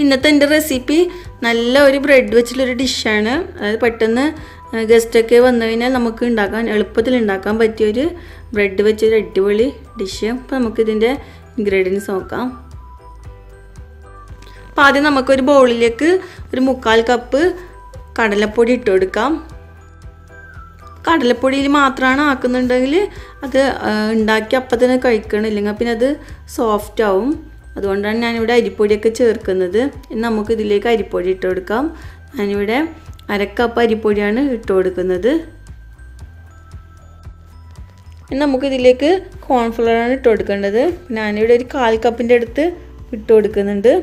ഇന്നത്തെ എൻ്റെ റെസിപ്പി നല്ല ഒരു ബ്രെഡ് വെച്ചുള്ളൊരു ഡിഷാണ്. അതായത് പെട്ടെന്ന് ഗസ്റ്റൊക്കെ വന്നു കഴിഞ്ഞാൽ നമുക്ക് എളുപ്പത്തിൽ ഉണ്ടാക്കാൻ പറ്റിയൊരു ബ്രെഡ് വെച്ചൊരു അടിപൊളി ഡിഷ്. അപ്പോൾ നമുക്കിതിൻ്റെ ഇൻഗ്രീഡിയൻസ് നോക്കാം. അപ്പോൾ ആദ്യം നമുക്കൊരു ബൗളിലേക്ക് ഒരു 3/4 കപ്പ് കടലപ്പൊടി ഇട്ട് കൊടുക്കാം. കടലപ്പൊടിയിൽ മാത്രമാണ് ആക്കുന്നുണ്ടെങ്കിൽ അത് ഉണ്ടാക്കി അപ്പം തന്നെ കഴിക്കണം, ഇല്ലെങ്കിൽ പിന്നെ അത് സോഫ്റ്റ് ആവും. അതുകൊണ്ടാണ് ഞാനിവിടെ അരിപ്പൊടിയൊക്കെ ചേർക്കുന്നത്. ഇനി നമുക്ക് ഇതിലേക്ക് അരിപ്പൊടി ഇട്ട് കൊടുക്കാം. ഞാനിവിടെ 1/2 കപ്പ് അരിപ്പൊടിയാണ് ഇട്ട് കൊടുക്കുന്നത്. ഇനി നമുക്കിതിലേക്ക് കോൺഫ്ലവറാണ് ഇട്ട് കൊടുക്കേണ്ടത്. ഞാനിവിടെ ഒരു 1/4 കപ്പിൻ്റെ അടുത്ത് ഇട്ട് കൊടുക്കുന്നുണ്ട്.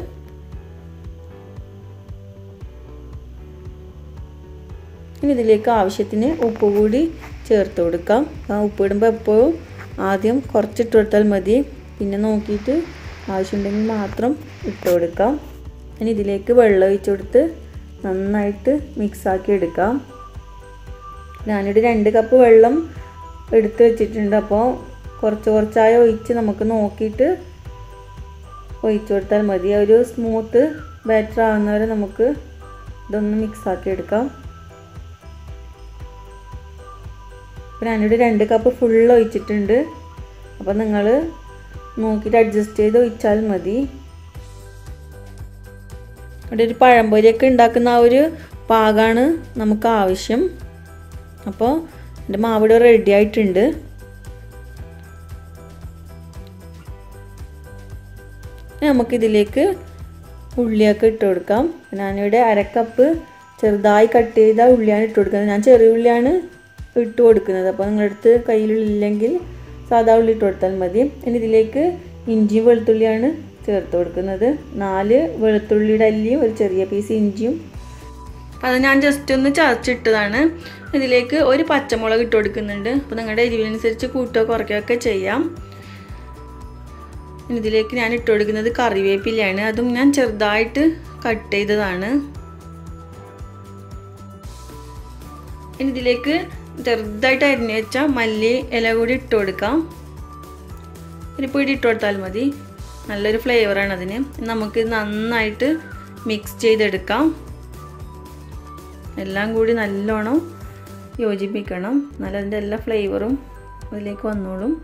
ഇനി ഇതിലേക്ക് ആവശ്യത്തിന് ഉപ്പ് കൂടി ചേർത്ത് കൊടുക്കാം. ഉപ്പ് ഇടുമ്പോൾ എപ്പോഴും ആദ്യം കുറച്ചിട്ട് കൊടുത്താൽ മതി, പിന്നെ നോക്കിയിട്ട് ആവശ്യമുണ്ടെങ്കിൽ മാത്രം ഇട്ട് കൊടുക്കാം. ഇനി ഇതിലേക്ക് വെള്ളം ഒഴിച്ച് കൊടുത്ത് നന്നായിട്ട് മിക്സാക്കി എടുക്കാം. ഞാനിവിടെ 2 കപ്പ് വെള്ളം എടുത്ത് വെച്ചിട്ടുണ്ട്. അപ്പോൾ കുറച്ചായി ഒഴിച്ച് നമുക്ക് നോക്കിയിട്ട് ഒഴിച്ച് കൊടുത്താൽ മതി. ഒരു സ്മൂത്ത് ബാറ്റർ ആവുന്നവരെ നമുക്ക് ഇതൊന്ന് മിക്സാക്കി എടുക്കാം. ഞാനിവിടെ 2 കപ്പ് ഫുള്ള് ഒഴിച്ചിട്ടുണ്ട്. അപ്പോൾ നിങ്ങൾ നോക്കിയിട്ട് അഡ്ജസ്റ്റ് ചെയ്ത് ഒഴിച്ചാൽ മതി. ഇവിടെ ഒരു പഴംപൊരിയൊക്കെ ഉണ്ടാക്കുന്ന ആ ഒരു പാകമാണ് നമുക്ക് ആവശ്യം. അപ്പോൾ എൻ്റെ മാവിടെ റെഡി ആയിട്ടുണ്ട്. നമുക്കിതിലേക്ക് ഉള്ളിയൊക്കെ ഇട്ട് കൊടുക്കാം. ഞാനിവിടെ 1/2 കപ്പ് ചെറുതായി കട്ട് ചെയ്ത ഉള്ളിയാണ് ഇട്ട് കൊടുക്കുന്നത്. ഞാൻ ചെറിയ ഉള്ളിയാണ് ഇട്ട് കൊടുക്കുന്നത്. അപ്പോൾ നിങ്ങളുടെ അടുത്ത് കയ്യിലില്ലെങ്കിൽ സാധാ ഉള്ളി ഇട്ട് കൊടുത്താൽ മതി. ഇനി ഇതിലേക്ക് ഇഞ്ചിയും വെളുത്തുള്ളിയാണ് ചേർത്ത് കൊടുക്കുന്നത്. 4 വെളുത്തുള്ളിയുടെ അല്ലിയും ഒരു ചെറിയ പീസ് ഇഞ്ചിയും. അത് ഞാൻ ജസ്റ്റ് ഒന്ന് ചതച്ചിട്ടതാണ്. ഇതിലേക്ക് ഒരു പച്ചമുളക് ഇട്ട് കൊടുക്കുന്നുണ്ട്. അപ്പോൾ നിങ്ങളുടെ എരിവിനനുസരിച്ച് കൂട്ടുകയോ കുറയ്ക്കുകയൊക്കെ ചെയ്യാം. ഇതിലേക്ക് ഞാൻ ഇട്ട് കൊടുക്കുന്നത് കറിവേപ്പിലയാണ്. അതും ഞാൻ ചെറുതായിട്ട് കട്ട് ചെയ്തതാണ്. ഇനി ഇതിലേക്ക് ചെറുതായിട്ട് അരിഞ്ഞ് വെച്ച മല്ലി ഇല കൂടി ഇട്ട് കൊടുക്കാം. ഒരു പിടി ഇട്ട് കൊടുത്താൽ മതി, നല്ലൊരു ഫ്ലേവറാണ് അതിന്. നമുക്ക് നന്നായിട്ട് മിക്സ് ചെയ്തെടുക്കാം. എല്ലാം കൂടി നല്ലോണം യോജിപ്പിക്കണം, നല്ല അതിൻ്റെ എല്ലാ ഫ്ലേവറും അതിലേക്ക് വന്നോളും.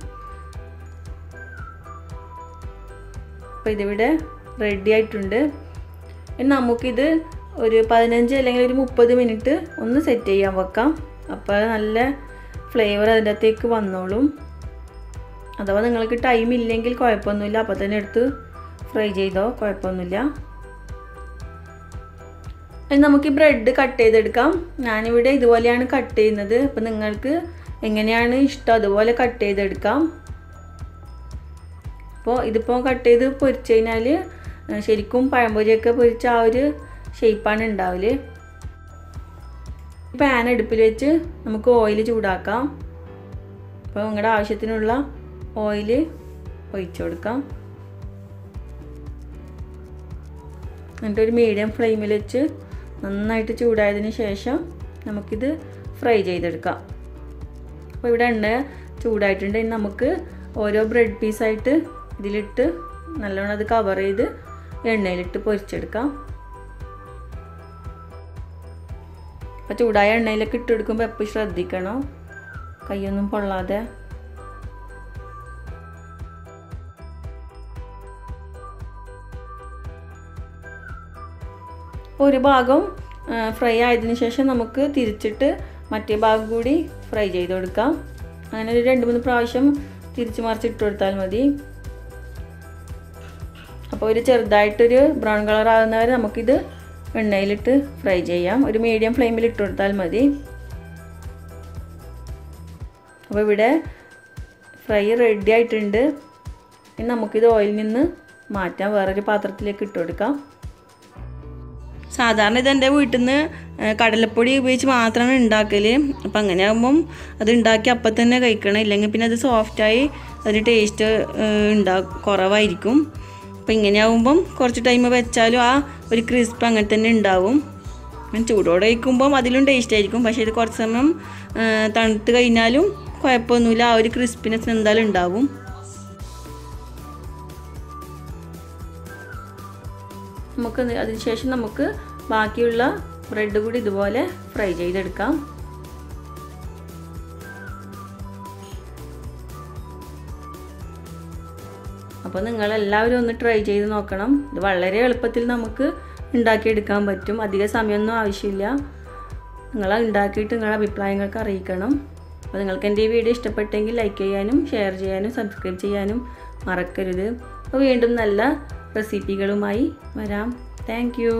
അപ്പോൾ ഇതിവിടെ റെഡി ആയിട്ടുണ്ട്. ഇനി നമുക്കിത് ഒരു 15 അല്ലെങ്കിൽ ഒരു 30 മിനിറ്റ് ഒന്ന് സെറ്റ് ചെയ്യാൻ വെക്കാം. അപ്പോൾ നല്ല ഫ്ലേവർ അതിൻ്റെ അകത്തേക്ക് വന്നോളും. അഥവാ നിങ്ങൾക്ക് ടൈം ഇല്ലെങ്കിൽ കുഴപ്പമൊന്നുമില്ല, അപ്പോൾ തന്നെ എടുത്ത് ഫ്രൈ ചെയ്തോ, കുഴപ്പമൊന്നുമില്ല. ഇനി നമുക്ക് ഈ ബ്രെഡ് കട്ട് ചെയ്തെടുക്കാം. ഞാനിവിടെ ഇതുപോലെയാണ് കട്ട് ചെയ്യുന്നത്. അപ്പോൾ നിങ്ങൾക്ക് എങ്ങനെയാണ് ഇഷ്ടം അതുപോലെ കട്ട് ചെയ്തെടുക്കാം. അപ്പോൾ ഇതിപ്പോൾ കട്ട് ചെയ്ത് പൊരിച്ച് കഴിഞ്ഞാൽ ശരിക്കും പഴംപൊരിയൊക്കെ പൊരിച്ച ആ ഒരു ഷേപ്പാണ് ഉണ്ടാവല്. പാൻ അടുപ്പിൽ വെച്ച് നമുക്ക് ഓയിൽ ചൂടാക്കാം. അപ്പോൾ നിങ്ങളുടെ ആവശ്യത്തിനുള്ള ഓയിൽ ഒഴിച്ചു കൊടുക്കാം. എന്നിട്ടൊരു മീഡിയം ഫ്ലെയിമിൽ വെച്ച് നന്നായിട്ട് ചൂടായതിന് ശേഷം നമുക്കിത് ഫ്രൈ ചെയ്തെടുക്കാം. അപ്പോൾ ഇവിടെ എണ്ണ ചൂടായിട്ടുണ്ട്. ഇനി നമുക്ക് ഓരോ ബ്രെഡ് പീസായിട്ട് ഇതിലിട്ട് നല്ലോണം അത് കവർ ചെയ്ത് എണ്ണയിലിട്ട് പൊരിച്ചെടുക്കാം. അപ്പോൾ ചൂടായ എണ്ണയിലേക്ക് ഇട്ട് കൊടുക്കുമ്പോൾ എപ്പോൾ ശ്രദ്ധിക്കണം, കൈയൊന്നും പൊള്ളാതെ. ഒരു ഭാഗം ഫ്രൈ ആയതിനു ശേഷം നമുക്ക് തിരിച്ചിട്ട് മറ്റേ ഭാഗം കൂടി ഫ്രൈ ചെയ്ത് കൊടുക്കാം. അങ്ങനെ ഒരു 2-3 പ്രാവശ്യം തിരിച്ച് മറിച്ചിട്ട് കൊടുത്താൽ മതി. അപ്പോൾ ഒരു ചെറുതായിട്ടൊരു ബ്രൗൺ കളർ ആകുന്നവരെ നമുക്കിത് എണ്ണയിലിട്ട് ഫ്രൈ ചെയ്യാം. ഒരു മീഡിയം ഫ്ലെയിമിൽ ഇട്ട് കൊടുത്താൽ മതി. അപ്പോൾ ഇവിടെ ഫ്രൈ റെഡി ആയിട്ടുണ്ട്. ഇനി നമുക്കിത് ഓയിലിൽ നിന്ന് മാറ്റാം, വേറൊരു പാത്രത്തിലേക്ക് ഇട്ട് കൊടുക്കാം. സാധാരണ ഇതെൻ്റെ വീട്ടിൽ നിന്ന് കടലപ്പൊടി ഉപയോഗിച്ച് മാത്രമാണ് ഉണ്ടാക്കൽ. അപ്പം അങ്ങനെ ആകുമ്പം അത് ഉണ്ടാക്കി അപ്പം തന്നെ കഴിക്കണം, ഇല്ലെങ്കിൽ പിന്നെ അത് സോഫ്റ്റായി അതിന് ടേസ്റ്റ് കുറവായിരിക്കും. അപ്പോൾ ഇങ്ങനെ ആകുമ്പം കുറച്ച് ടൈം വെച്ചാലും ആ ഒരു ക്രിസ്പ് അങ്ങനെ തന്നെ ഉണ്ടാവും. ചൂടോടെ കഴിക്കുമ്പം അതിലും ടേസ്റ്റ് ആയിരിക്കും. പക്ഷേ ഇത് കുറച്ച് സമയം തണുത്ത് കഴിഞ്ഞാലും കുഴപ്പമൊന്നുമില്ല, ആ ഒരു ക്രിസ്പിനെസ് എന്തായാലും ഉണ്ടാവും. അതിനുശേഷം നമുക്ക് ബാക്കിയുള്ള ബ്രെഡ് കൂടി ഇതുപോലെ ഫ്രൈ ചെയ്തെടുക്കാം. അപ്പോൾ നിങ്ങളെല്ലാവരും ഒന്ന് ട്രൈ ചെയ്ത് നോക്കണം. ഇത് വളരെ എളുപ്പത്തിൽ നമുക്ക് ഉണ്ടാക്കിയെടുക്കാൻ പറ്റും. അധിക സമയമൊന്നും ആവശ്യമില്ല. നിങ്ങൾ ഉണ്ടാക്കിയിട്ട് നിങ്ങളുടെ അഭിപ്രായങ്ങൾക്ക് അറിയിക്കണം. അപ്പോൾ നിങ്ങൾക്ക് എൻ്റെ ഈ വീഡിയോ ഇഷ്ടപ്പെട്ടെങ്കിൽ ലൈക്ക് ചെയ്യാനും ഷെയർ ചെയ്യാനും സബ്സ്ക്രൈബ് ചെയ്യാനും മറക്കരുത്. അപ്പോൾ വീണ്ടും നല്ല റെസിപ്പികളുമായി വരാം. Thank you.